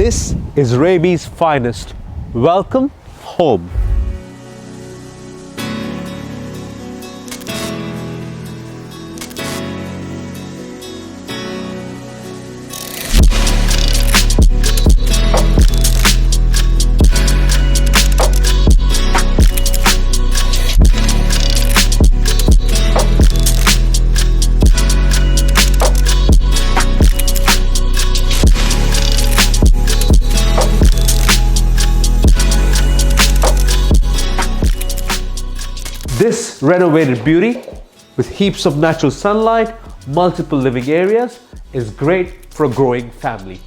This is Raby's finest. Welcome home. This renovated beauty, with heaps of natural sunlight, multiple living areas, is great for a growing family.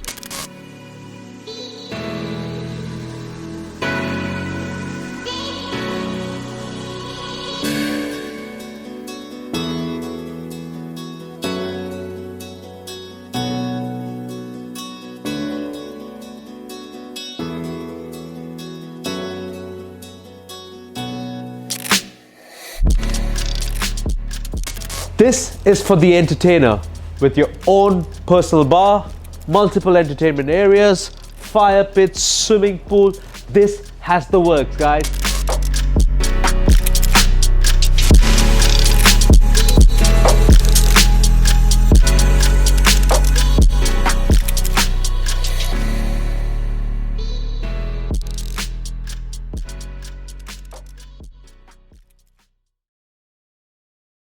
This is for the entertainer, with your own personal bar, multiple entertainment areas, fire pits, swimming pool. This has the works, guys.